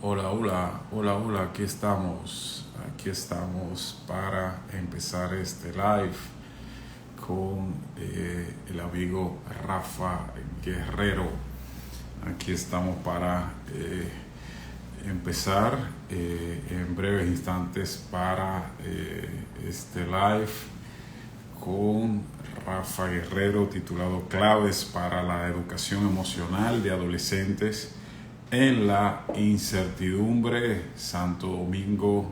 Hola, hola, hola, hola, aquí estamos para empezar este live con el amigo Rafa Guerrero. Aquí estamos para empezar en breves instantes para este live con Rafa Guerrero titulado Claves para la educación emocional de adolescentes en la incertidumbre, Santo Domingo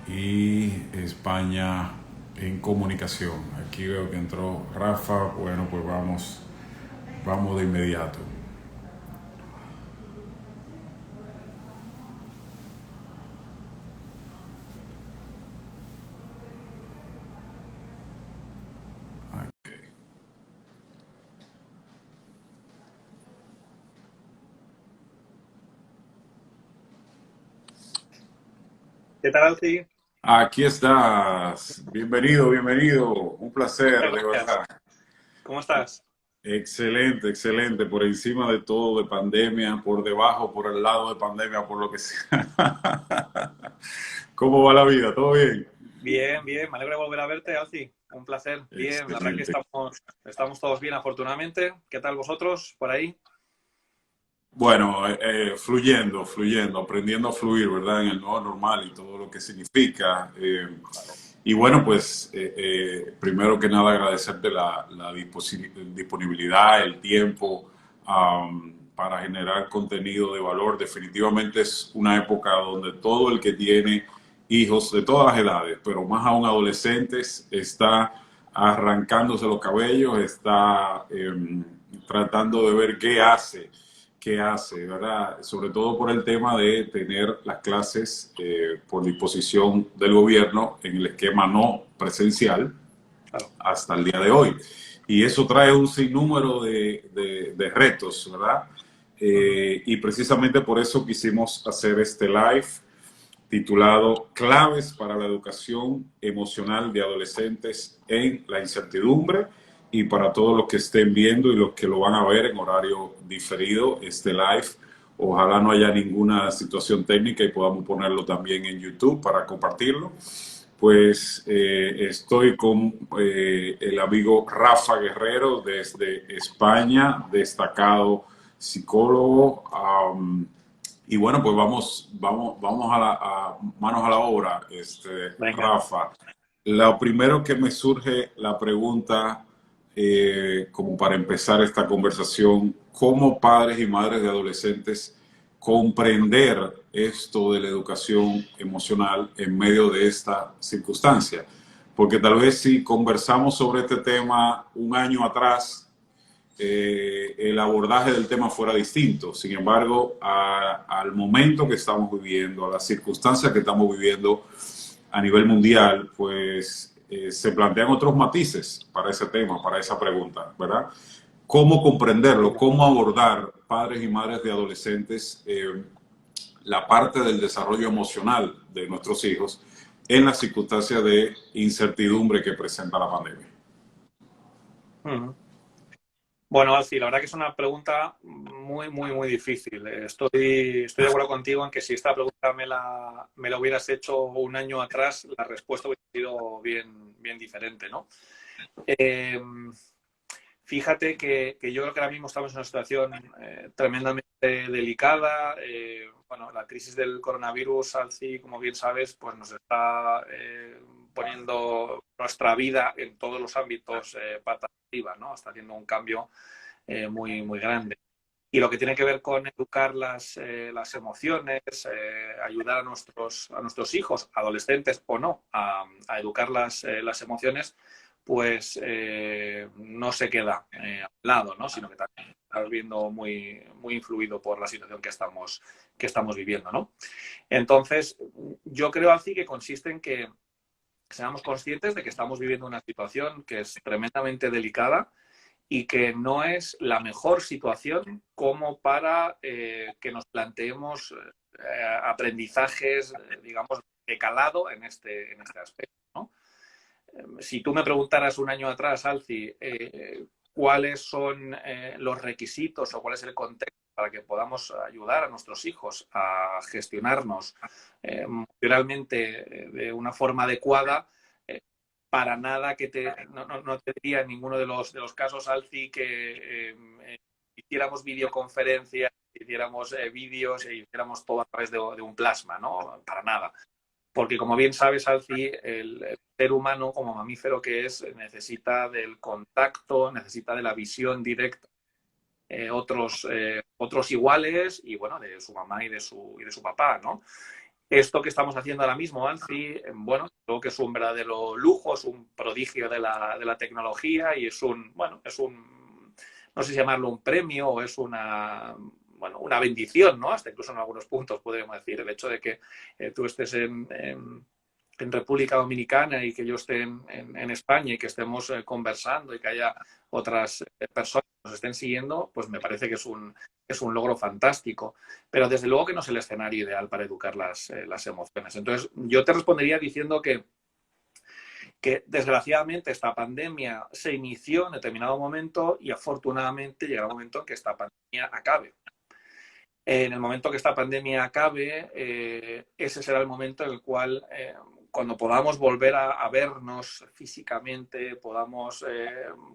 y España en comunicación. Aquí veo que entró Rafa, bueno, pues vamos de inmediato. ¿Qué tal, Alci? Aquí estás, bienvenido, bienvenido, un placer, Muchas de gracias. verdad. ¿Cómo estás? Excelente, excelente, por encima de todo, de pandemia, por debajo, por el lado de pandemia, por lo que sea. ¿Cómo va la vida? ¿Todo bien? Bien, bien. Me alegro de volver a verte, Alci. Un placer. Bien, la verdad que Excelente. estamos todos bien, afortunadamente. ¿Qué tal vosotros por ahí? Bueno, fluyendo, aprendiendo a fluir, ¿verdad? En el nuevo normal y todo lo que significa. Y bueno, pues primero que nada agradecerte la disponibilidad, el tiempo para generar contenido de valor. Definitivamente es una época donde todo el que tiene hijos de todas las edades, pero más aún adolescentes, está arrancándose los cabellos, está tratando de ver qué hace, ¿verdad? Sobre todo por el tema de tener las clases por disposición del gobierno en el esquema no presencial Claro. hasta el día de hoy. Y eso trae un sinnúmero de retos, ¿verdad? Ujú. Y precisamente por eso quisimos hacer este live titulado Claves para la educación emocional de adolescentes en la incertidumbre, y para todos los que estén viendo y los que lo van a ver en horario diferido, este live, ojalá no haya ninguna situación técnica y podamos ponerlo también en YouTube para compartirlo. Pues estoy con el amigo Rafa Guerrero desde España, destacado psicólogo. Y bueno, pues vamos a manos a la obra, Venga. Rafa. Lo primero que me surge la pregunta, como para empezar esta conversación, ¿cómo padres y madres de adolescentes comprender esto de la educación emocional en medio de esta circunstancia? Porque tal vez si conversamos sobre este tema un año atrás, el abordaje del tema fuera distinto. Sin embargo, al momento que estamos viviendo, a las circunstancias que estamos viviendo a nivel mundial, pues se plantean otros matices para ese tema, para esa pregunta, ¿verdad? ¿Cómo comprenderlo? Venga. ¿Cómo abordar padres y madres de adolescentes la parte del desarrollo emocional de nuestros hijos en las circunstancias de incertidumbre que presenta la pandemia? Ujú. Bueno, Alci, la verdad que es una pregunta muy, muy, muy difícil. Estoy de acuerdo contigo en que si esta pregunta me la hubieras hecho un año atrás, la respuesta hubiera sido bien, bien diferente, ¿no? Eh, Fíjate que yo creo que ahora mismo estamos en una situación tremendamente delicada. Bueno, la crisis del coronavirus, Alci, como bien sabes, pues nos está poniendo nuestra vida en todos los ámbitos patas arriba, ¿no? Está haciendo un cambio muy, muy grande. Y lo que tiene que ver con educar las emociones, ayudar a nuestros hijos, adolescentes o no, a educar las emociones, pues no se queda a un lado, ¿no? Sino que también está viendo muy, muy influido por la situación que estamos viviendo, ¿no? Entonces, yo creo así que consiste en que seamos conscientes de que estamos viviendo una situación que es tremendamente delicada y que no es la mejor situación como para que nos planteemos aprendizajes, digamos, de calado en este aspecto, ¿no? Si tú me preguntaras un año atrás, Alci, cuáles son los requisitos o cuál es el contexto para que podamos ayudar a nuestros hijos a gestionarnos emocionalmente de una forma adecuada, para nada no te diría en ninguno de los casos, Alci, que hiciéramos videoconferencias, hiciéramos vídeos e hiciéramos todo a través de un plasma, ¿no? Para nada. Porque como bien sabes, Alci, el ser humano como mamífero que es necesita del contacto, necesita de la visión directa. Otros iguales y bueno, de su mamá y de su papá, ¿no? Esto que estamos haciendo ahora mismo, Anzi, bueno, creo que es un verdadero lujo, es un prodigio de la tecnología y no sé si llamarlo un premio o es una bendición, ¿no? Hasta incluso en algunos puntos podríamos decir, el hecho de que tú estés en República Dominicana y que yo esté en España y que estemos conversando y que haya otras personas que nos estén siguiendo, pues me parece que es un logro fantástico. Pero desde luego que no es el escenario ideal para educar las emociones. Entonces, yo te respondería diciendo que desgraciadamente esta pandemia se inició en determinado momento y afortunadamente llegará un momento en que esta pandemia acabe. En el momento que esta pandemia acabe, ese será el momento en el cual, cuando podamos volver a vernos físicamente, podamos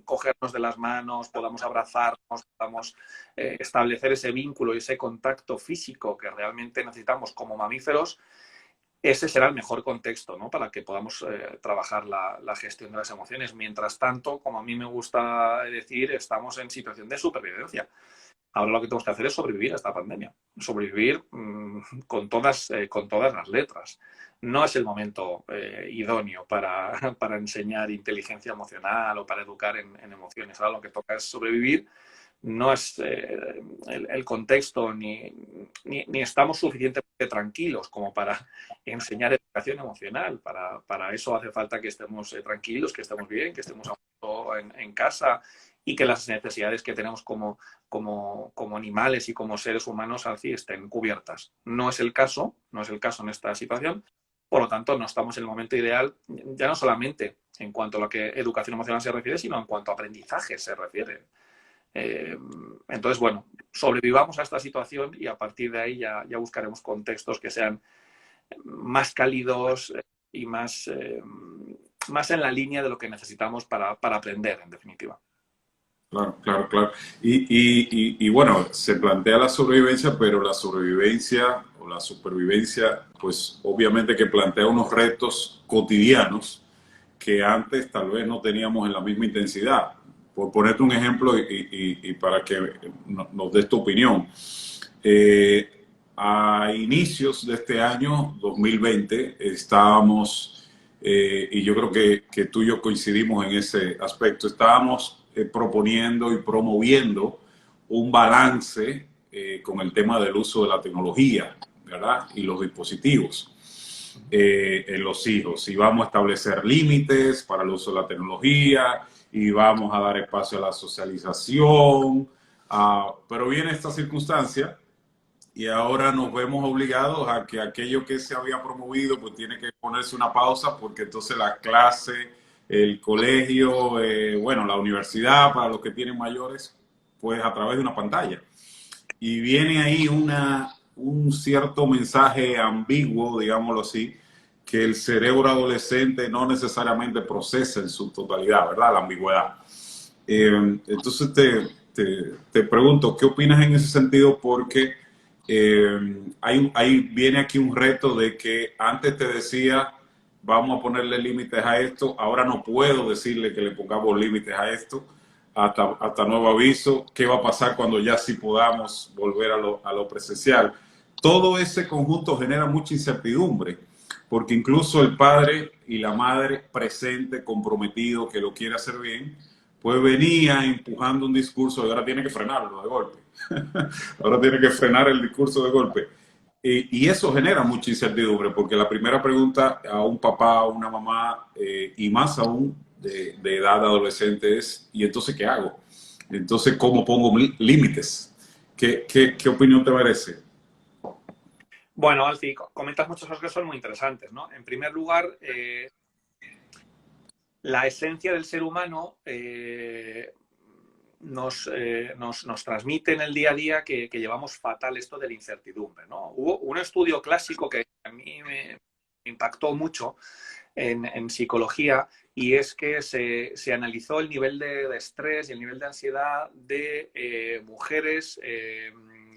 cogernos de las manos, podamos abrazarnos, podamos establecer ese vínculo y ese contacto físico que realmente necesitamos como mamíferos, ese será el mejor contexto, ¿no? Para que podamos trabajar la gestión de las emociones. Mientras tanto, como a mí me gusta decir, estamos en situación de supervivencia. Ahora lo que tenemos que hacer es sobrevivir a esta pandemia, sobrevivir con todas las letras. No es el momento idóneo para enseñar inteligencia emocional o para educar en emociones. Ahora lo que toca es sobrevivir. No es el contexto ni estamos suficientemente tranquilos como para enseñar educación emocional. Para eso hace falta que estemos tranquilos, que estemos bien, que estemos en casa y que las necesidades que tenemos como animales y como seres humanos así estén cubiertas. No es el caso en esta situación. Por lo tanto, no estamos en el momento ideal, ya no solamente en cuanto a lo que educación emocional se refiere, sino en cuanto a aprendizaje se refiere. Entonces, bueno, sobrevivamos a esta situación y a partir de ahí ya buscaremos contextos que sean más cálidos y más en la línea de lo que necesitamos para aprender, en definitiva. Claro, claro, claro. Y bueno, se plantea la sobrevivencia, pero la sobrevivencia o la supervivencia, pues obviamente que plantea unos retos cotidianos que antes tal vez no teníamos en la misma intensidad. Por ponerte un ejemplo y para que nos des tu opinión. A inicios de este año 2020 estábamos, y yo creo que tú y yo coincidimos en ese aspecto, estábamos proponiendo y promoviendo un balance con el tema del uso de la tecnología, ¿verdad? Y los dispositivos en los hijos. Y vamos a establecer límites para el uso de la tecnología y vamos a dar espacio a la socialización. Pero viene esta circunstancia y ahora nos vemos obligados a que aquello que se había promovido pues tiene que ponerse una pausa porque entonces la clase, el colegio, bueno, la universidad para los que tienen mayores, pues a través de una pantalla. Y viene ahí un cierto mensaje ambiguo, digámoslo así, que el cerebro adolescente no necesariamente procesa en su totalidad, ¿verdad? La ambigüedad. Entonces te pregunto, ¿qué opinas en ese sentido? Porque viene aquí un reto de que antes te decía, vamos a ponerle límites a esto, ahora no puedo decirle que le pongamos límites a esto, hasta nuevo aviso, qué va a pasar cuando ya sí podamos volver a lo presencial. Todo ese conjunto genera mucha incertidumbre, porque incluso el padre y la madre presente, comprometido, que lo quiere hacer bien, pues venía empujando un discurso y ahora tiene que frenarlo de golpe. Ahora tiene que frenar el discurso de golpe. Y eso genera mucha incertidumbre, porque la primera pregunta a un papá, a una mamá, y más aún de edad adolescente es, ¿y entonces qué hago? Entonces, ¿cómo pongo límites? ¿Qué opinión te merece? Bueno, Alci, comentas muchas cosas que son muy interesantes, ¿no? En primer lugar, la esencia del ser humano nos transmite en el día a día que llevamos fatal esto de la incertidumbre, ¿no? Hubo un estudio clásico que a mí me impactó mucho en psicología, y es que se analizó el nivel de estrés y el nivel de ansiedad de mujeres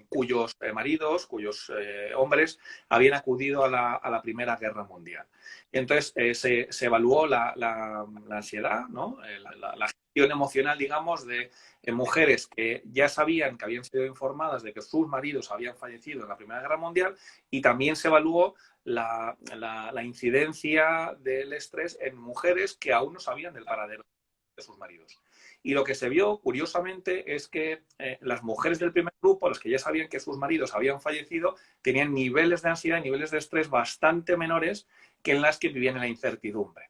cuyos maridos, cuyos hombres habían acudido a la Primera Guerra Mundial. Entonces se evaluó la ansiedad, ¿no? La gestión emocional, digamos, de mujeres que ya sabían, que habían sido informadas de que sus maridos habían fallecido en la Primera Guerra Mundial, y también se evaluó la incidencia del estrés en mujeres que aún no sabían del paradero de sus maridos. Y lo que se vio, curiosamente, es que las mujeres del primer grupo, las que ya sabían que sus maridos habían fallecido, tenían niveles de ansiedad y niveles de estrés bastante menores que en las que vivían en la incertidumbre.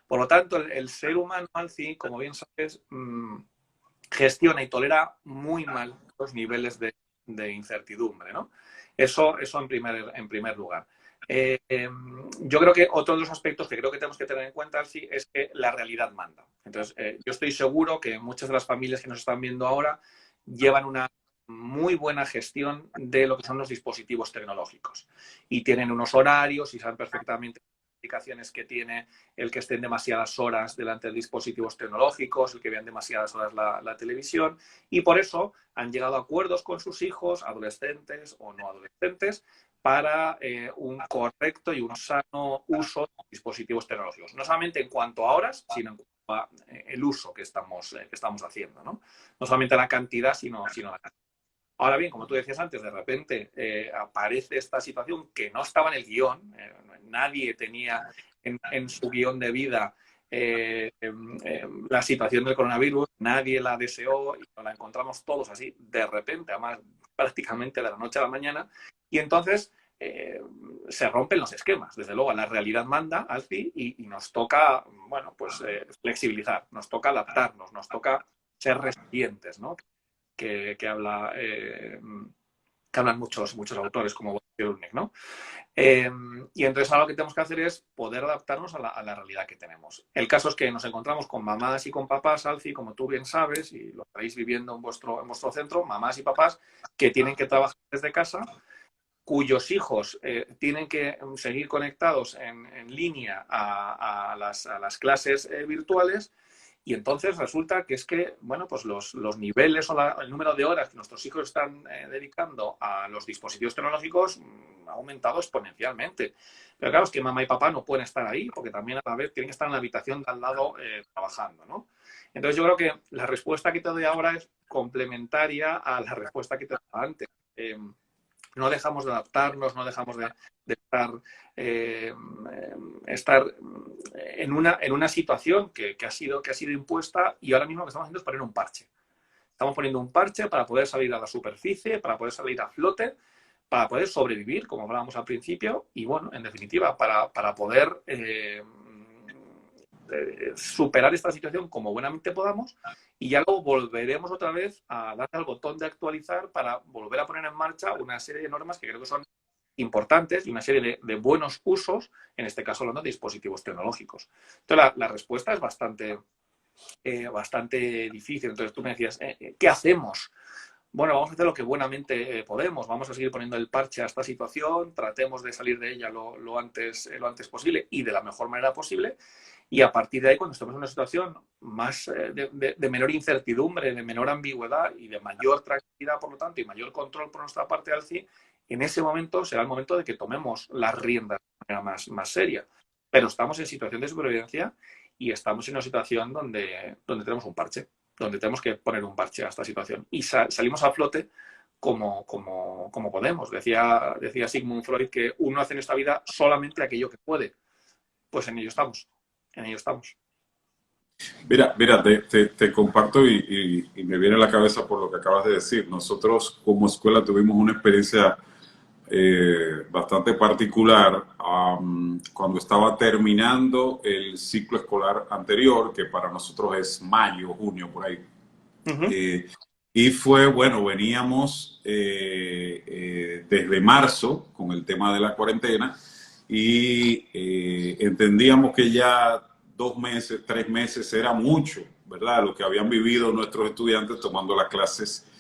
Por lo tanto, el ser humano, Alci, como bien sabes, gestiona y tolera muy mal los niveles de incertidumbre, ¿no? Eso en primer lugar. Yo creo que otro de los aspectos que creo que tenemos que tener en cuenta, Alci, es que la realidad manda. Entonces, yo estoy seguro que muchas de las familias que nos están viendo ahora llevan una muy buena gestión de lo que son los dispositivos tecnológicos, y tienen unos horarios y saben perfectamente las implicaciones que tiene el que estén demasiadas horas delante de dispositivos tecnológicos, el que vean demasiadas horas la televisión, y por eso han llegado a acuerdos con sus hijos, adolescentes o no adolescentes, para un correcto y un sano uso de dispositivos tecnológicos. No solamente en cuanto a horas, sino en cuanto a el uso que estamos haciendo, ¿no? No solamente la cantidad, sino la calidad. Ahora bien, como tú decías antes, de repente aparece esta situación que no estaba en el guión, nadie tenía en su guión de vida la situación del coronavirus, nadie la deseó y nos la encontramos todos así de repente, además prácticamente de la noche a la mañana, y entonces se rompen los esquemas. Desde luego, la realidad manda, Alci, y nos toca, bueno, pues flexibilizar, nos toca adaptarnos, nos toca ser resilientes, ¿no? Que hablan muchos autores como Cyrulnik, ¿no? Y entonces ahora lo que tenemos que hacer es poder adaptarnos a la realidad que tenemos. El caso es que nos encontramos con mamás y con papás, Alci, como tú bien sabes, y lo estáis viviendo en vuestro centro, mamás y papás que tienen que trabajar desde casa, cuyos hijos tienen que seguir conectados en línea a las clases virtuales. Y entonces resulta que es que, bueno, pues los niveles o el número de horas que nuestros hijos están dedicando a los dispositivos tecnológicos ha aumentado exponencialmente. Pero claro, es que mamá y papá no pueden estar ahí porque también a la vez tienen que estar en la habitación de al lado trabajando, ¿no? Entonces yo creo que la respuesta que te doy ahora es complementaria a la respuesta que te daba antes. No dejamos de adaptarnos, no dejamos de estar en una situación que ha sido impuesta, y ahora mismo lo que estamos haciendo es poner un parche. Estamos poniendo un parche para poder salir a la superficie, para poder salir a flote, para poder sobrevivir, como hablábamos al principio, y bueno, en definitiva, para poder superar esta situación como buenamente podamos, y ya luego volveremos otra vez a darle al botón de actualizar para volver a poner en marcha una serie de normas que creo que son importantes y una serie de buenos usos, en este caso hablando de dispositivos tecnológicos. Entonces la respuesta es bastante difícil. Entonces tú me decías, ¿qué hacemos? Bueno, vamos a hacer lo que buenamente podemos. Vamos a seguir poniendo el parche a esta situación, tratemos de salir de ella lo antes posible y de la mejor manera posible. Y a partir de ahí, cuando estemos en una situación más de menor incertidumbre, de menor ambigüedad y de mayor tranquilidad, por lo tanto, y mayor control por nuestra parte, Alci, en ese momento será el momento de que tomemos las riendas de manera más seria. Pero estamos en situación de supervivencia y estamos en una situación donde tenemos un parche, donde tenemos que poner un parche a esta situación. Y salimos a flote como podemos. Decía Sigmund Freud que uno hace en esta vida solamente aquello que puede. Pues en ello estamos. En ello estamos. Mira, te comparto y me viene a la cabeza por lo que acabas de decir. Nosotros como escuela tuvimos una experiencia bastante particular cuando estaba terminando el ciclo escolar anterior, que para nosotros es mayo, junio, por ahí. Y fue, bueno, veníamos desde marzo con el tema de la cuarentena y entendíamos que ya 2 meses, 3 meses era mucho, ¿verdad? Lo que habían vivido nuestros estudiantes tomando las clases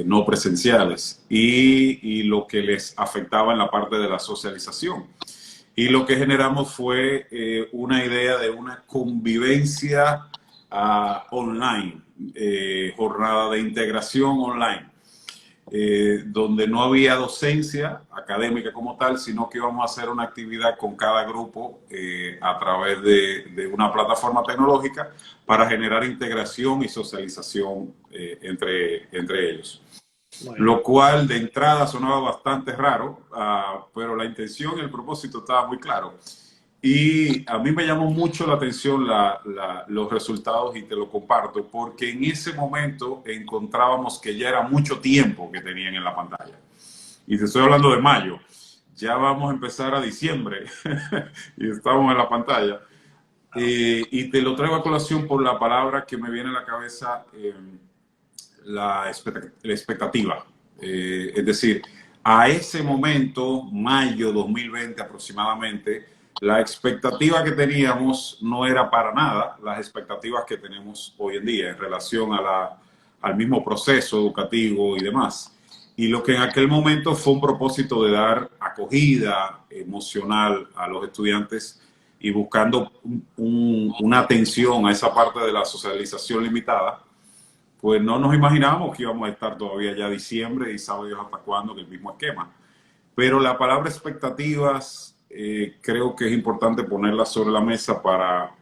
no presenciales y lo que les afectaba en la parte de la socialización. Y lo que generamos fue una idea de una convivencia online, jornada de integración online, donde no había docencia académica como tal, sino que íbamos a hacer una actividad con cada grupo a través de una plataforma tecnológica para generar integración y socialización entre ellos. Lo cual de entrada sonaba bastante raro, pero la intención y el propósito estaba muy claro. Y a mí me llamó mucho la atención los resultados y te lo comparto, porque en ese momento encontrábamos que ya era mucho tiempo que tenían en la pantalla. Y te estoy hablando de mayo. Ya vamos a empezar a diciembre y estamos en la pantalla. Y te lo traigo a colación por la palabra que me viene a la cabeza, la expectativa. Es decir, a ese momento, mayo 2020 aproximadamente, la expectativa que teníamos no era para nada las expectativas que tenemos hoy en día en relación al mismo proceso educativo y demás. Y lo que en aquel momento fue un propósito de dar acogida emocional a los estudiantes y buscando una atención a esa parte de la socialización limitada, pues no nos imaginábamos que íbamos a estar todavía ya diciembre y sabe Dios hasta cuándo en el mismo esquema. Pero la palabra expectativas creo que es importante ponerla sobre la mesa para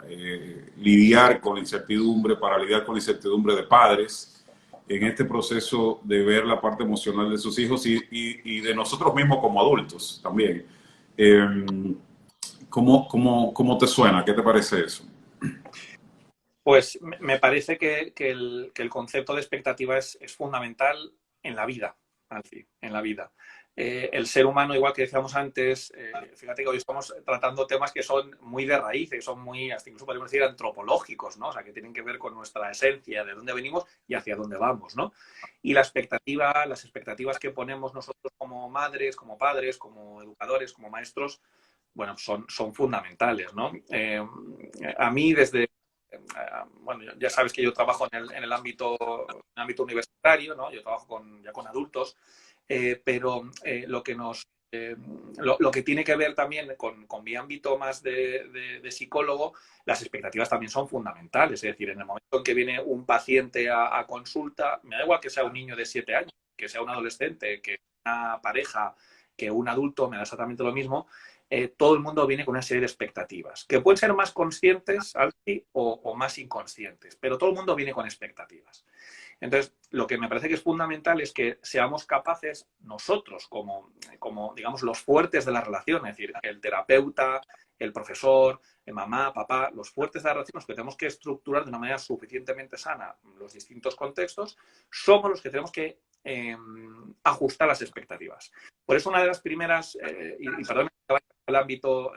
lidiar con la incertidumbre, para lidiar con la incertidumbre de padres en este proceso de ver la parte emocional de sus hijos y de nosotros mismos como adultos también. ¿Cómo te suena? ¿Qué te parece eso? Pues me parece que el concepto de expectativa es fundamental en la vida, en la vida. El ser humano, igual que decíamos antes, fíjate que hoy estamos tratando temas que son muy de raíz, que son muy, hasta incluso podemos decir, antropológicos, ¿no? O sea, que tienen que ver con nuestra esencia, de dónde venimos y hacia dónde vamos, ¿no? Y las expectativas que ponemos nosotros como madres, como padres, como educadores, como maestros, bueno, son fundamentales, ¿no? A mí bueno, ya sabes que yo trabajo en el ámbito universitario, ¿no? Yo trabajo ya con adultos, pero lo que tiene que ver también con mi ámbito más de psicólogo, las expectativas también son fundamentales. Es decir, en el momento en que viene un paciente a consulta, me da igual que sea un niño de 7 años, que sea un adolescente, que una pareja, que un adulto, me da exactamente lo mismo. Todo el mundo viene con una serie de expectativas, que pueden ser más conscientes o más inconscientes, pero todo el mundo viene con expectativas. Entonces, lo que me parece que es fundamental es que seamos capaces nosotros, como digamos, los fuertes de la relación, es decir, el terapeuta, el profesor, el mamá, papá, los fuertes de la relación, los que tenemos que estructurar de una manera suficientemente sana los distintos contextos, somos los que tenemos que ajustar las expectativas. Por eso una de las primeras, y perdón, al ámbito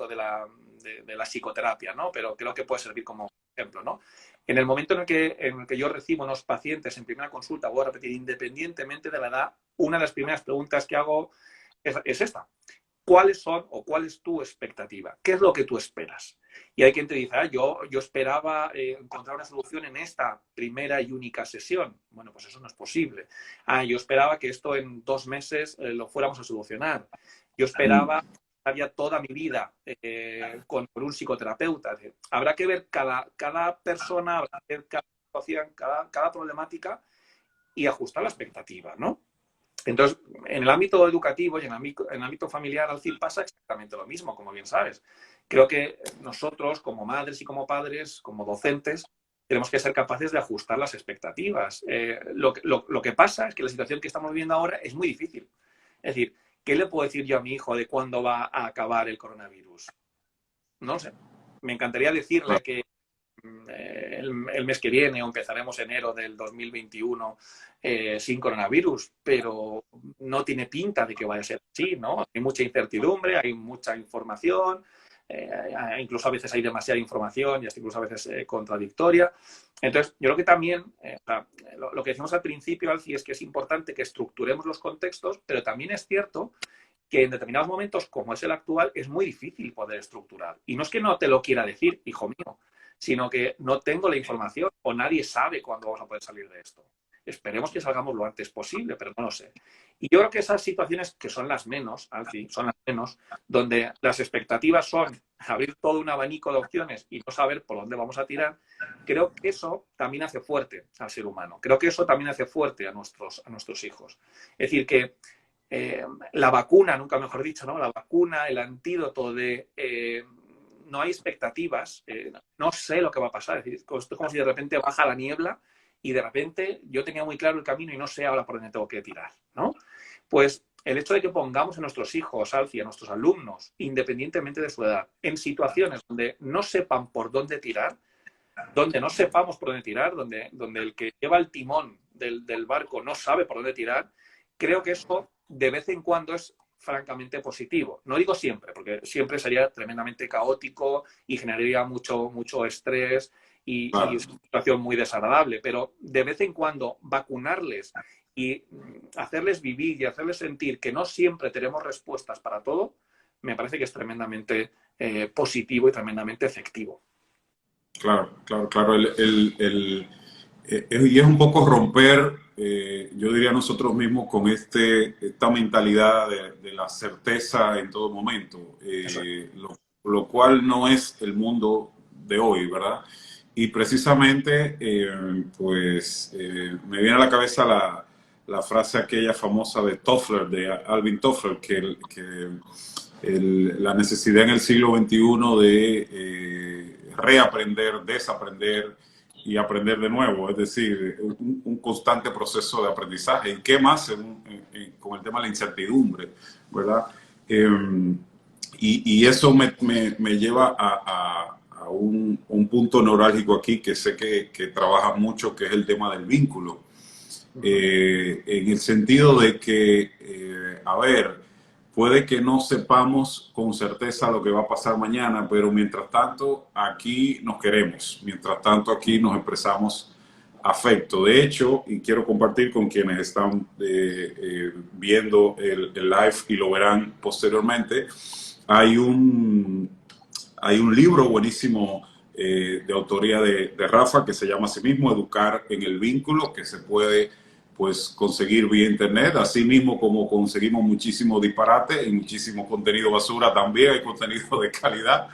de la psicoterapia, ¿no? Pero creo que puede servir como ejemplo, ¿no? En el momento en el que yo recibo unos pacientes en primera consulta, voy a repetir, independientemente de la edad, una de las primeras preguntas que hago es esta. ¿Cuáles son o cuál es tu expectativa? ¿Qué es lo que tú esperas? Y hay quien te dice, yo esperaba encontrar una solución en esta primera y única sesión. Bueno, pues eso no es posible. Yo esperaba que esto en 2 meses lo fuéramos a solucionar. Yo esperaba había toda mi vida con un psicoterapeuta. Habrá que ver cada persona, habrá que ver cada situación, cada problemática y ajustar la expectativa, ¿no? Entonces, en el ámbito educativo y en el ámbito familiar, al fin pasa exactamente lo mismo, como bien sabes. Creo que nosotros, como madres y como padres, como docentes, tenemos que ser capaces de ajustar las expectativas. Lo que pasa es que la situación que estamos viviendo ahora es muy difícil. Es decir, ¿qué le puedo decir yo a mi hijo de cuándo va a acabar el coronavirus? No sé. Me encantaría decirle que el mes que viene o empezaremos enero del 2021 sin coronavirus, pero no tiene pinta de que vaya a ser así, ¿no? Hay mucha incertidumbre, hay mucha información, incluso a veces hay demasiada información y hasta incluso a veces contradictoria. Entonces, yo creo que también, lo que decimos al principio, Alci, es que es importante que estructuremos los contextos, pero también es cierto que en determinados momentos, como es el actual, es muy difícil poder estructurar. Y no es que no te lo quiera decir, hijo mío, sino que no tengo la información o nadie sabe cuándo vamos a poder salir de esto. Esperemos que salgamos lo antes posible, pero no lo sé. Y yo creo que esas situaciones, que son las menos, Alfie, son las menos, donde las expectativas son abrir todo un abanico de opciones y no saber por dónde vamos a tirar, creo que eso también hace fuerte al ser humano. Creo que eso también hace fuerte a nuestros hijos. Es decir, que la vacuna, nunca mejor dicho, ¿no? La vacuna, el antídoto de no hay expectativas, no sé lo que va a pasar. Es decir, esto es como si de repente baja la niebla y de repente yo tenía muy claro el camino y no sé ahora por dónde tengo que tirar, ¿no? Pues el hecho de que pongamos a nuestros hijos, Alfie, a nuestros alumnos, independientemente de su edad, en situaciones donde no sepan por dónde tirar, donde no sepamos por dónde tirar, donde el que lleva el timón del barco no sabe por dónde tirar, creo que eso de vez en cuando es francamente positivo. No digo siempre, porque siempre sería tremendamente caótico y generaría mucho estrés y es una situación muy desagradable, pero de vez en cuando vacunarles y hacerles vivir y hacerles sentir que no siempre tenemos respuestas para todo, me parece que es tremendamente positivo y tremendamente efectivo. Claro, claro, claro. Y es un poco romper, yo diría nosotros mismos, con esta mentalidad de la certeza en todo momento, lo cual no es el mundo de hoy, ¿verdad? Y precisamente, me viene a la cabeza la frase aquella famosa de Toffler, de Alvin Toffler, la necesidad en el siglo XXI de reaprender, desaprender y aprender de nuevo, es decir, un constante proceso de aprendizaje. ¿Y qué más con el tema de la incertidumbre, verdad? Y eso me lleva a un punto neurálgico aquí que sé que trabaja mucho, que es el tema del vínculo. En el sentido de que, a ver, puede que no sepamos con certeza lo que va a pasar mañana, pero mientras tanto aquí nos queremos, mientras tanto aquí nos expresamos afecto. De hecho, y quiero compartir con quienes están viendo el live y lo verán posteriormente, hay hay un libro buenísimo de autoría de Rafa que se llama así mismo Educar en el Vínculo, que se puede pues conseguir vía internet, así mismo como conseguimos muchísimo disparate y muchísimo contenido basura, también hay contenido de calidad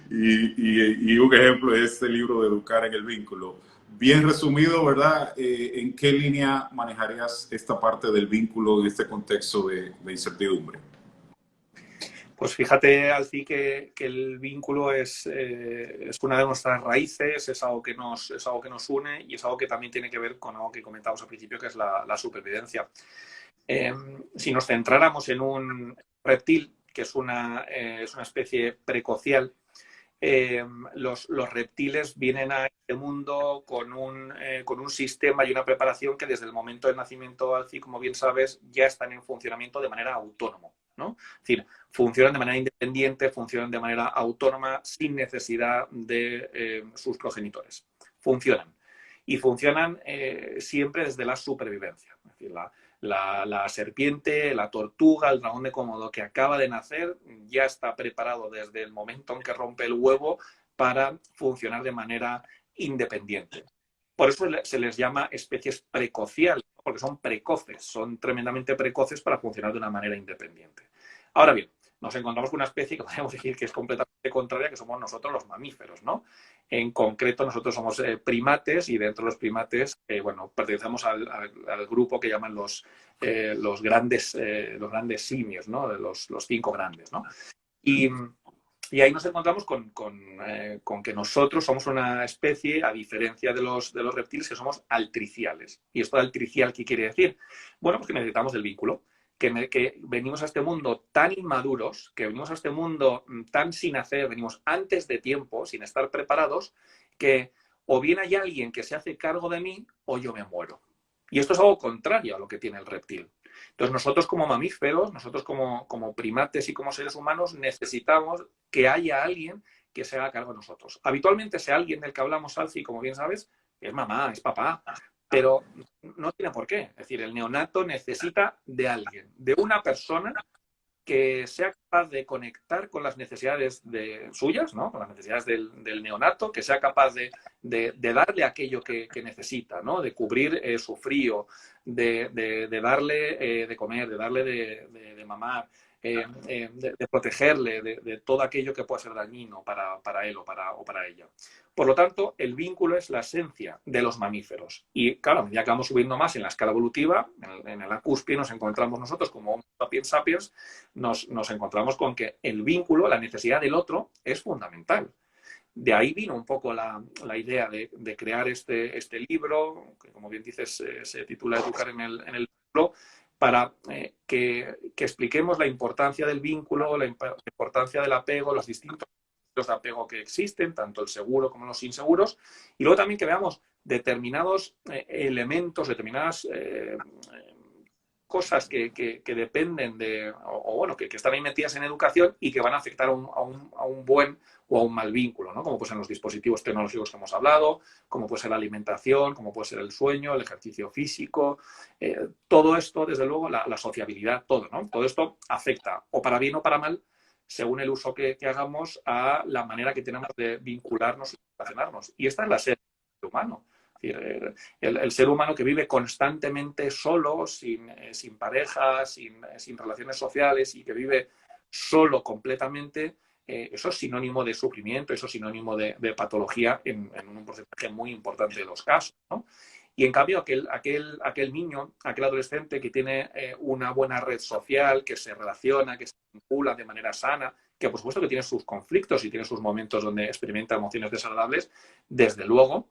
y un ejemplo es este libro de Educar en el Vínculo. Bien resumido, ¿verdad? ¿En qué línea manejarías esta parte del vínculo en este contexto de incertidumbre? Pues fíjate, Alci, que el vínculo es una de nuestras raíces, es algo que nos une y es algo que también tiene que ver con algo que comentábamos al principio, que es la supervivencia. Si nos centráramos en un reptil, que es una especie precocial, los reptiles vienen a este mundo con un sistema y una preparación que desde el momento del nacimiento, Alci, como bien sabes, ya están en funcionamiento de manera autónoma, ¿no? Es decir, funcionan de manera independiente, funcionan de manera autónoma, sin necesidad de sus progenitores. Funcionan. Y funcionan siempre desde la supervivencia. Es decir, la serpiente, la tortuga, el dragón de Komodo que acaba de nacer ya está preparado desde el momento en que rompe el huevo para funcionar de manera independiente. Por eso se les llama especies precociales, porque son precoces, son tremendamente precoces para funcionar de una manera independiente. Ahora bien, nos encontramos con una especie que podríamos decir que es completamente contraria, que somos nosotros los mamíferos, ¿no? En concreto, nosotros somos primates y dentro de los primates, pertenecemos al grupo que llaman los grandes simios, ¿no? Los 5 grandes, ¿no? Y ahí nos encontramos con que nosotros somos una especie, a diferencia de los reptiles, que somos altriciales. ¿Y esto de altricial qué quiere decir? Bueno, pues que necesitamos del vínculo. Que venimos a este mundo tan inmaduros, que venimos a este mundo tan sin hacer, venimos antes de tiempo, sin estar preparados, que o bien hay alguien que se hace cargo de mí o yo me muero. Y esto es algo contrario a lo que tiene el reptil. Entonces nosotros como mamíferos, nosotros como primates y como seres humanos necesitamos que haya alguien que se haga cargo de nosotros. Habitualmente ese alguien del que hablamos, Alci, como bien sabes, es mamá, es papá, pero no tiene por qué. Es decir, el neonato necesita de alguien, de una persona que sea capaz de conectar con las necesidades suyas, ¿no? Con las necesidades del neonato, que sea capaz de darle aquello que necesita, ¿no? De cubrir su frío, de darle de comer, de darle de mamar, de protegerle de todo aquello que pueda ser dañino para él o para ella. Por lo tanto, el vínculo es la esencia de los mamíferos. Y claro, a medida que vamos subiendo más en la escala evolutiva, en la cúspide nos encontramos nosotros como Homo sapiens sapiens, nos encontramos con que el vínculo, la necesidad del otro, es fundamental. De ahí vino un poco la idea de crear este libro, que como bien dices se titula Educar en el vínculo, para que expliquemos la importancia del vínculo, la importancia del apego, los distintos tipos de apego que existen, tanto el seguro como los inseguros, y luego también que veamos determinados elementos, determinadas cosas que dependen o bueno, que están ahí metidas en educación y que van a afectar a un buen o a un mal vínculo, ¿no? Como pueden ser los dispositivos tecnológicos que hemos hablado, como puede ser la alimentación, como puede ser el sueño, el ejercicio físico, todo esto, desde luego, la sociabilidad, todo, ¿no? Todo esto afecta o para bien o para mal según el uso que hagamos a la manera que tenemos de vincularnos y relacionarnos. Y esta es la esencia del humano. El ser humano que vive constantemente solo, sin pareja, sin relaciones sociales y que vive solo completamente, eso es sinónimo de sufrimiento, eso es sinónimo de patología en un porcentaje muy importante de los casos, ¿no? Y en cambio aquel niño, aquel adolescente que tiene una buena red social, que se relaciona, que se vincula de manera sana, que por supuesto que tiene sus conflictos y tiene sus momentos donde experimenta emociones desagradables, desde luego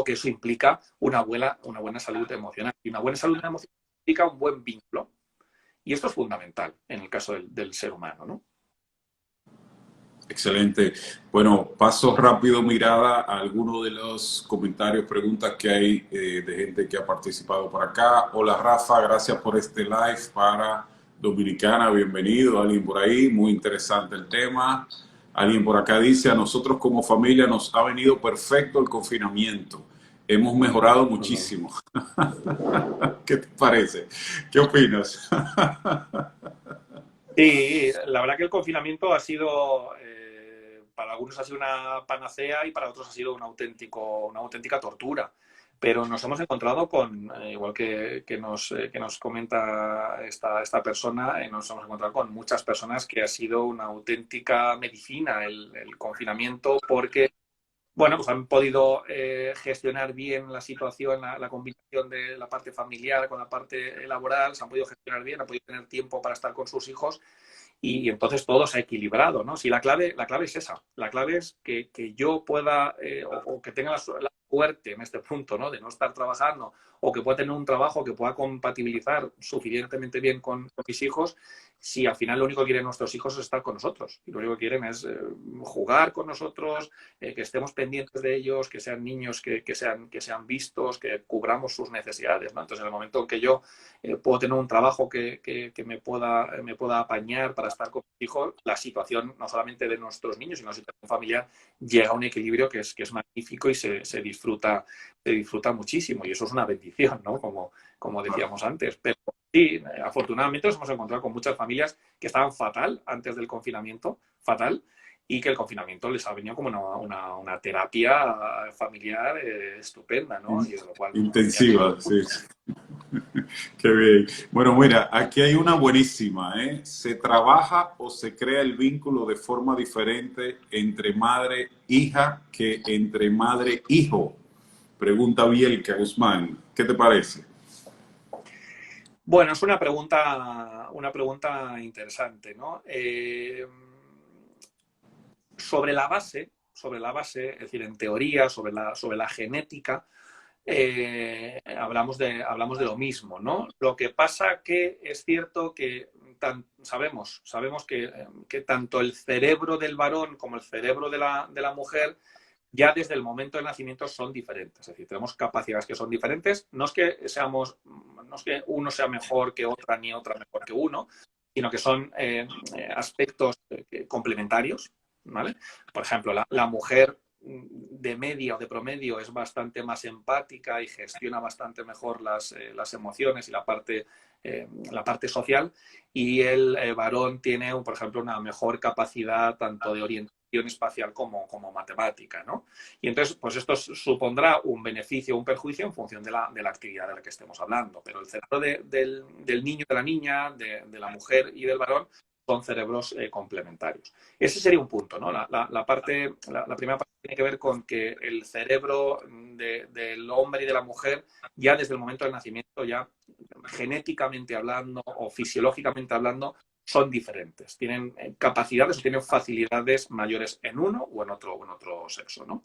que eso implica una buena salud emocional. Y una buena salud emocional implica un buen vínculo. Y esto es fundamental en el caso del ser humano, ¿no? Excelente. Bueno, paso rápido mirada a algunos de los comentarios, preguntas que hay de gente que ha participado por acá. Hola Rafa, gracias por este live para Dominicana, bienvenido. Alguien por ahí, muy interesante el tema. Alguien por acá dice, a nosotros como familia nos ha venido perfecto el confinamiento. Hemos mejorado muchísimo. ¿Qué te parece? ¿Qué opinas? Sí, la verdad que el confinamiento ha sido, para algunos ha sido una panacea y para otros ha sido una auténtica tortura. Pero nos hemos encontrado con, igual que nos comenta esta persona, nos hemos encontrado con muchas personas que ha sido una auténtica medicina el confinamiento porque bueno, pues han podido gestionar bien la situación, la combinación de la parte familiar con la parte laboral, se han podido gestionar bien, han podido tener tiempo para estar con sus hijos y entonces todo se ha equilibrado, ¿no? Sí, la clave es esa. La clave es que yo pueda o que tenga la suerte en este punto, ¿no? De no estar trabajando o que pueda tener un trabajo que pueda compatibilizar suficientemente bien con mis hijos si al final lo único que quieren nuestros hijos es estar con nosotros. Y lo único que quieren es jugar con nosotros, que estemos pendientes de ellos, que sean niños que sean vistos, que cubramos sus necesidades, ¿no? Entonces, en el momento en que yo puedo tener un trabajo que me pueda apañar para estar con mi hijo, la situación no solamente de nuestros niños, sino la situación familiar llega a un equilibrio que es magnífico y se disfruta muchísimo. Y eso es una bendición, ¿no? Como decíamos antes. Pero sí, afortunadamente nos hemos encontrado con muchas familias que estaban fatal antes del confinamiento, fatal, y que el confinamiento les ha venido como una terapia familiar estupenda, ¿no? Y de lo cual, Intensiva, sí. Qué bien. Bueno, mira, aquí hay una buenísima, ¿eh? ¿Se trabaja o se crea el vínculo de forma diferente entre madre-hija que entre madre-hijo? Pregunta Bielka Guzmán. ¿Qué te parece? Bueno, es una pregunta interesante, ¿no? Sobre la base, es decir, en teoría, sobre la genética, hablamos de lo mismo, ¿no? Lo que pasa que es cierto que sabemos que tanto el cerebro del varón como el cerebro de la mujer ya desde el momento del nacimiento son diferentes. Es decir, tenemos capacidades que son diferentes. No es que uno sea mejor que otra ni otra mejor que uno, sino que son aspectos complementarios, ¿vale? Por ejemplo, la mujer de media o de promedio es bastante más empática y gestiona bastante mejor las emociones y la parte social, y el varón tiene, por ejemplo, una mejor capacidad tanto de orientación espacial como matemática, ¿no? Y entonces, pues esto supondrá un beneficio o un perjuicio en función de la actividad de la que estemos hablando. Pero el cerebro del niño, de la niña, de la mujer y del varón son cerebros complementarios. Ese sería un punto, ¿no? La primera parte tiene que ver con que el cerebro del hombre y de la mujer, ya desde el momento del nacimiento, ya genéticamente hablando o fisiológicamente hablando, son diferentes. Tienen capacidades o tienen facilidades mayores en uno o en otro sexo, ¿no?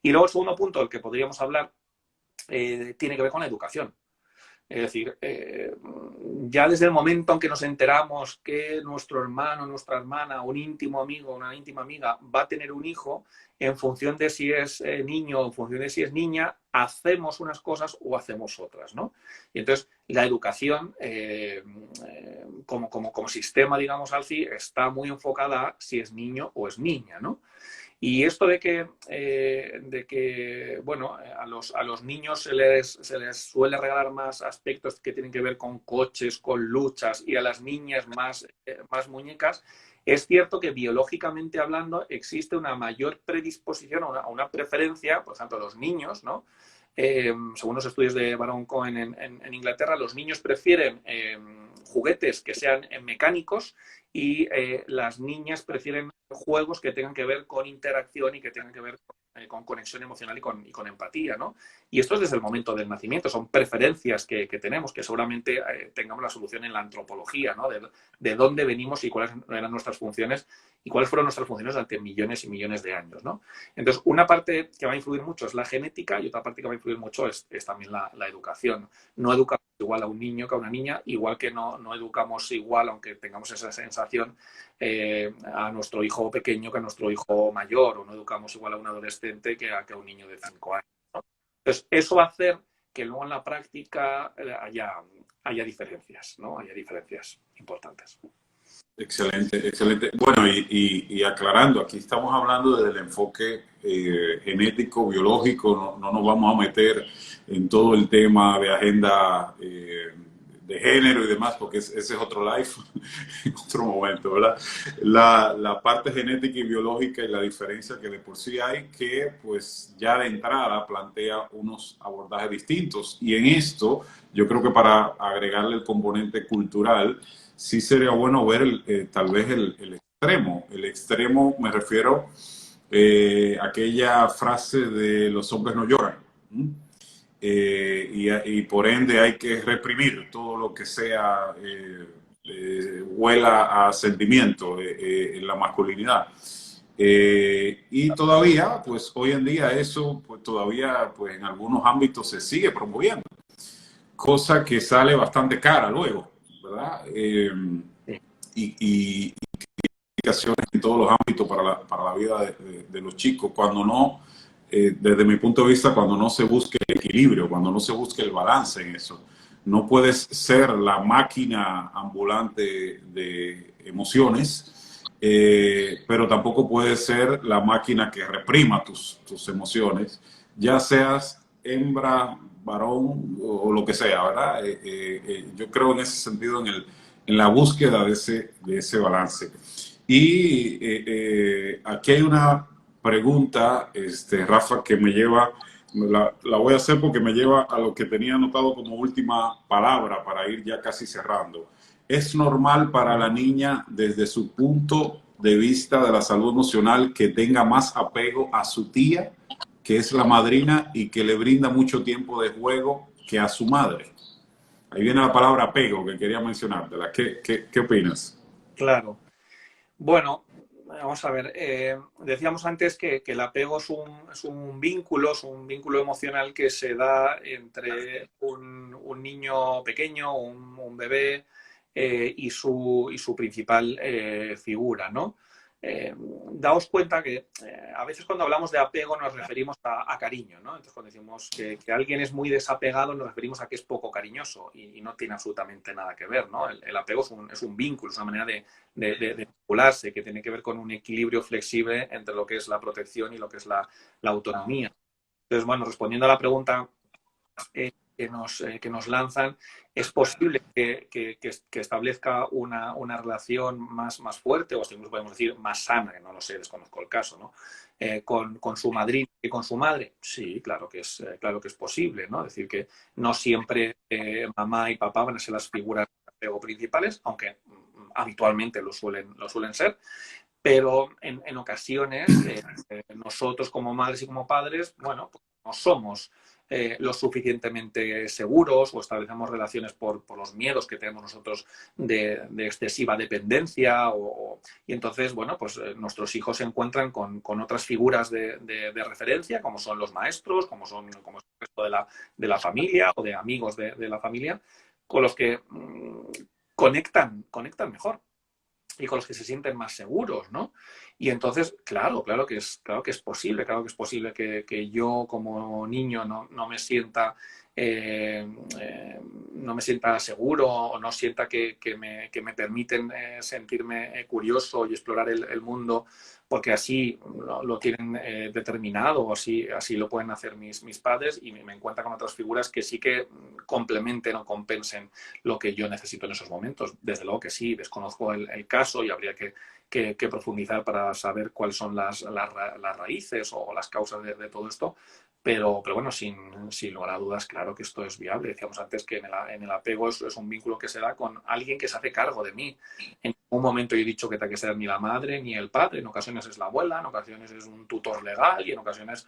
Y luego el segundo punto del que podríamos hablar tiene que ver con la educación. Es decir, ya desde el momento en que nos enteramos que nuestro hermano, nuestra hermana, un íntimo amigo, una íntima amiga va a tener un hijo, en función de si es niño o en función de si es niña, hacemos unas cosas o hacemos otras, ¿no? Y entonces la educación como sistema, digamos así, está muy enfocada a si es niño o es niña, ¿no? Y esto de que bueno, a los niños se les suele regalar más aspectos que tienen que ver con coches, con luchas, y a las niñas más muñecas, es cierto que biológicamente hablando existe una mayor predisposición a una preferencia, por ejemplo, los niños, ¿no? Según los estudios de Baron Cohen en Inglaterra, los niños prefieren juguetes que sean mecánicos, y las niñas prefieren juegos que tengan que ver con interacción y que tengan que ver con conexión emocional y con empatía, ¿no? Y esto es desde el momento del nacimiento, son preferencias que tenemos, que seguramente tengamos la solución en la antropología, ¿no? De dónde venimos y cuáles eran nuestras funciones y cuáles fueron nuestras funciones durante millones y millones de años, ¿no? Entonces, una parte que va a influir mucho es la genética, y otra parte que va a influir mucho es también la educación. No educamos igual a un niño que a una niña, igual que no educamos igual, aunque tengamos esa sensación, a nuestro hijo pequeño que a nuestro hijo mayor, o no educamos igual a un adolescente que a un niño de 5 años, ¿no? Entonces, eso va a hacer que luego en la práctica haya diferencias, ¿no? Haya diferencias importantes. Excelente, excelente. Bueno, y aclarando, aquí estamos hablando desde el enfoque genético, biológico, no nos vamos a meter en todo el tema de agenda de género y demás, porque ese es otro live, en otro momento, ¿verdad? La parte genética y biológica y la diferencia que de por sí hay, que pues ya de entrada plantea unos abordajes distintos. Y en esto, yo creo que para agregarle el componente cultural, sí sería bueno ver tal vez el extremo. El extremo me refiero a aquella frase de los hombres no lloran. Y por ende hay que reprimir todo lo que sea huela a sentimiento en la masculinidad. Y todavía, pues hoy en día eso, pues todavía, pues en algunos ámbitos se sigue promoviendo, cosa que sale bastante cara luego, ¿verdad? Y implicaciones en todos los ámbitos para la vida de los chicos, cuando no, desde mi punto de vista, cuando no se busque el equilibrio, cuando no se busque el balance en eso. No puedes ser la máquina ambulante de emociones, pero tampoco puedes ser la máquina que reprima tus emociones, ya seas hembra, varón o lo que sea, ¿verdad? Yo creo en ese sentido en la búsqueda de ese balance. Y aquí hay una pregunta, Rafa, que me lleva, la voy a hacer porque me lleva a lo que tenía anotado como última palabra para ir ya casi cerrando. ¿Es normal para la niña, desde su punto de vista de la salud emocional, que tenga más apego a su tía, que es la madrina y que le brinda mucho tiempo de juego, que a su madre? Ahí viene la palabra apego que quería mencionártela. ¿Qué opinas? Claro. Bueno, vamos a ver. Decíamos antes que el apego es un vínculo emocional que se da entre un niño pequeño, un bebé, y su principal figura, ¿no? daos cuenta que a veces cuando hablamos de apego nos referimos a cariño, ¿no? Entonces cuando decimos que alguien es muy desapegado nos referimos a que es poco cariñoso y no tiene absolutamente nada que ver, ¿no? El apego es un vínculo, es una manera de vincularse que tiene que ver con un equilibrio flexible entre lo que es la protección y lo que es la autonomía. Entonces, bueno, respondiendo a la pregunta que nos lanzan, es posible que establezca una relación más fuerte, o incluso podemos decir más sana, que no lo sé, desconozco el caso, ¿no? Con su madrina y con su madre. Sí, claro que es posible, ¿no? Es decir, que no siempre mamá y papá van a ser las figuras de apego principales, aunque habitualmente lo suelen ser, pero en ocasiones nosotros como madres y como padres, bueno, pues no somos lo suficientemente seguros o establecemos relaciones por los miedos que tenemos nosotros de excesiva dependencia y entonces, bueno, pues nuestros hijos se encuentran con otras figuras de referencia, como son los maestros, como es el resto de la familia o de amigos de la familia, con los que conectan mejor y con los que se sienten más seguros, ¿no? Y entonces, claro que es posible, que yo como niño no me sienta no me sienta seguro o no sienta que me permiten sentirme curioso y explorar el mundo porque así lo tienen determinado o así lo pueden hacer mis padres y me encuentro con otras figuras que sí que complementen o compensen lo que yo necesito en esos momentos. Desde luego que sí, desconozco el caso y habría que profundizar para saber cuáles son las raíces o las causas de todo esto. Pero bueno, sin lugar a dudas, claro que esto es viable. Decíamos antes que en el apego es un vínculo que se da con alguien que se hace cargo de mí. En ningún momento he dicho que tenga que ser ni la madre ni el padre. En ocasiones es la abuela, en ocasiones es un tutor legal y en ocasiones,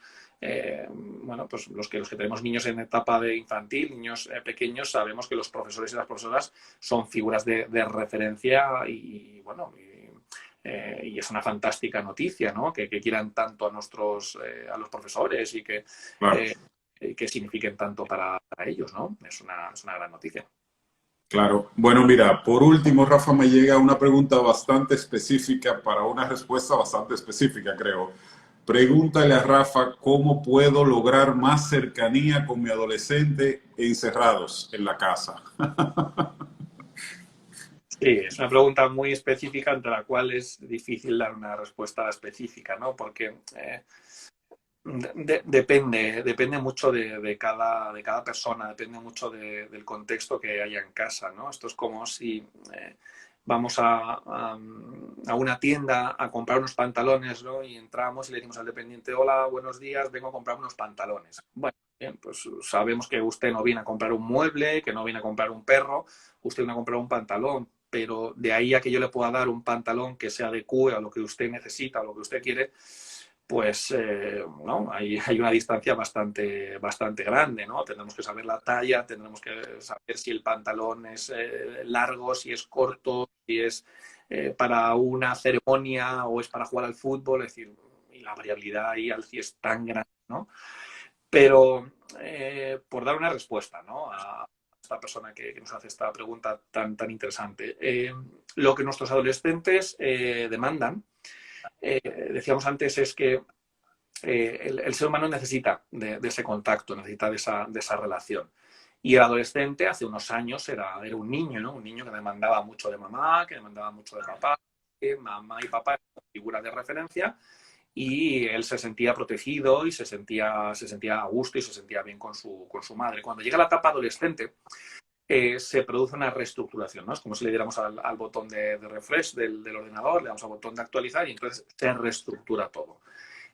bueno, pues los que tenemos niños en etapa de infantil, niños pequeños, sabemos que los profesores y las profesoras son figuras de referencia y bueno, y es una fantástica noticia, ¿no? Que quieran tanto a a los profesores y Claro, que signifiquen tanto para ellos, ¿no? Es una gran noticia. claro. Bueno, mira, por último, Rafa, me llega una pregunta bastante específica para una respuesta bastante específica, creo. Pregúntale a Rafa cómo puedo lograr más cercanía con mi adolescente encerrados en la casa. Sí, es una pregunta muy específica ante la cual es difícil dar una respuesta específica, ¿no? Porque depende mucho de cada persona, depende mucho del contexto que haya en casa, ¿no? Esto es como si vamos a una tienda a comprar unos pantalones, ¿no? Y entramos y le decimos al dependiente, hola, buenos días, vengo a comprar unos pantalones. Bueno, bien, pues sabemos que usted no viene a comprar un mueble, que no viene a comprar un perro, usted viene a comprar un pantalón, pero de ahí a que yo le pueda dar un pantalón que se adecue a lo que usted necesita, a lo que usted quiere, pues no, hay una distancia bastante grande, ¿no? Tendremos que saber la talla, tendremos que saber si el pantalón es largo, si es corto, si es para una ceremonia o es para jugar al fútbol, es decir, y la variabilidad ahí al sí es tan grande, ¿no? Pero por dar una respuesta, ¿no? A esta persona que nos hace esta pregunta tan interesante, lo que nuestros adolescentes demandan, decíamos antes, es que el ser humano necesita de ese contacto, necesita de esa relación. Y el adolescente hace unos años era un niño, ¿no? Un niño que demandaba mucho de mamá, que demandaba mucho de papá, que mamá y papá eran figuras de referencia y él se sentía protegido y se sentía a gusto y se sentía bien con su madre. Cuando llega la etapa adolescente, se produce una reestructuración, ¿no? Es como si le diéramos al botón de refresh del ordenador, le damos al botón de actualizar y entonces se reestructura todo.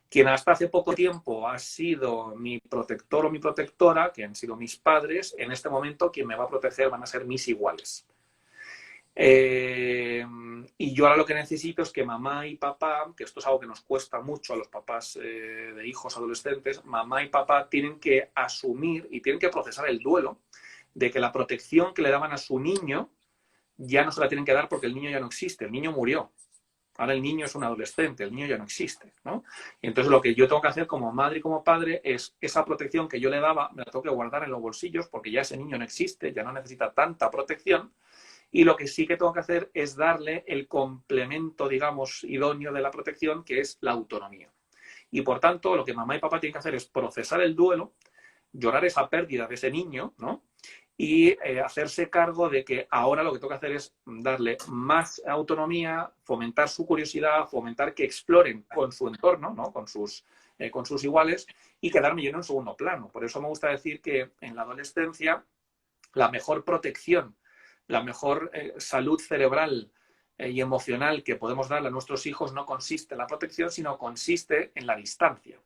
Quien hasta hace poco tiempo ha sido mi protector o mi protectora, que han sido mis padres, en este momento quien me va a proteger van a ser mis iguales. Y yo ahora lo que necesito es que mamá y papá, que esto es algo que nos cuesta mucho a los papás de hijos adolescentes, mamá y papá tienen que asumir y tienen que procesar el duelo de que la protección que le daban a su niño ya no se la tienen que dar porque el niño ya no existe, el niño murió. Ahora el niño es un adolescente, el niño ya no existe, ¿no? Y entonces lo que yo tengo que hacer como madre y como padre es esa protección que yo le daba, me la tengo que guardar en los bolsillos porque ya ese niño no existe, ya no necesita tanta protección Y lo que sí que tengo que hacer es darle el complemento, digamos, idóneo de la protección, que es la autonomía. Y por tanto, lo que mamá y papá tienen que hacer es procesar el duelo, llorar esa pérdida de ese niño, ¿no? Y hacerse cargo de que ahora lo que tengo que hacer es darle más autonomía, fomentar su curiosidad, fomentar que exploren con su entorno, ¿no? Con sus iguales, y quedarme yo en un segundo plano. Por eso me gusta decir que en la adolescencia la mejor protección, la mejor salud cerebral y emocional que podemos darle a nuestros hijos no consiste en la protección, sino consiste en la distancia.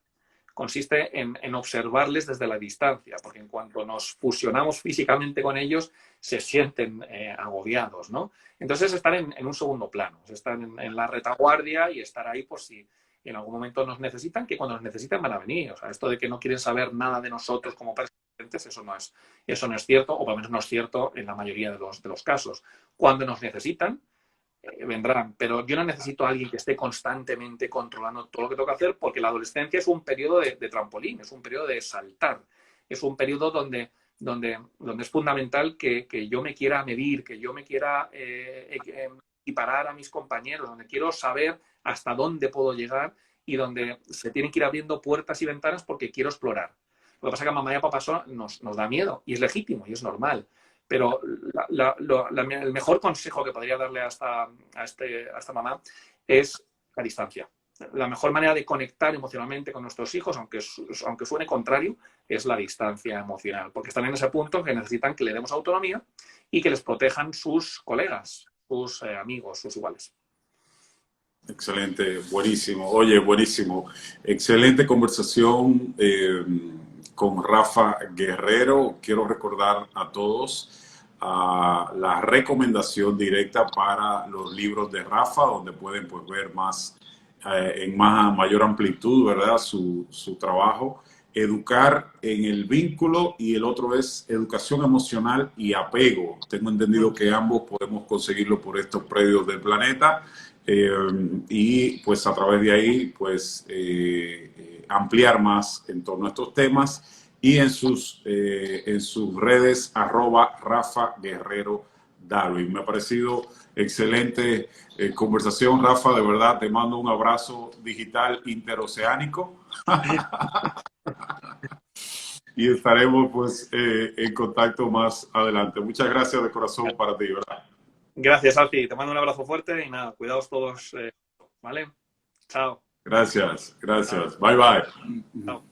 Consiste en observarles desde la distancia, porque en cuanto nos fusionamos físicamente con ellos, se sienten agobiados, ¿no? Entonces, estar en un segundo plano, estar en la retaguardia y estar ahí por si en algún momento nos necesitan, que cuando nos necesitan van a venir. O sea, esto de que no quieren saber nada de nosotros como pacientes, eso no es cierto, o por lo menos no es cierto en la mayoría de los casos. Cuando nos necesitan, vendrán, pero yo no necesito a alguien que esté constantemente controlando todo lo que tengo que hacer, porque la adolescencia es un periodo de trampolín, es un periodo de saltar, es un periodo donde es fundamental que yo me quiera medir, que yo me quiera equiparar a mis compañeros, donde quiero saber hasta dónde puedo llegar y donde se tienen que ir abriendo puertas y ventanas porque quiero explorar. Lo que pasa es que a mamá y a papá nos da miedo, y es legítimo y es normal. Pero el mejor consejo que podría darle a esta mamá es la distancia. La mejor manera de conectar emocionalmente con nuestros hijos, aunque suene contrario, es la distancia emocional, porque están en ese punto en que necesitan que le demos autonomía y que les protejan sus colegas, sus amigos, sus iguales. Excelente, buenísimo. Oye, buenísimo. Excelente conversación con Rafa Guerrero. Quiero recordar a todos la recomendación directa para los libros de Rafa, donde pueden pues, ver más en mayor amplitud, ¿verdad? Su trabajo. Educar en el vínculo, y el otro es educación emocional y apego. Tengo entendido que ambos podemos conseguirlo por estos predios del planeta. Y pues a través de ahí pues ampliar más en torno a estos temas, y en sus redes @Rafa Guerrero Darwin. Me ha parecido excelente conversación, Rafa, de verdad te mando un abrazo digital interoceánico y estaremos pues en contacto más adelante. Muchas gracias de corazón para ti, ¿verdad? Gracias, Alfie. Te mando un abrazo fuerte y nada, cuidaos todos, ¿vale? Chao. Gracias, gracias. Chao. Bye, bye. Chao.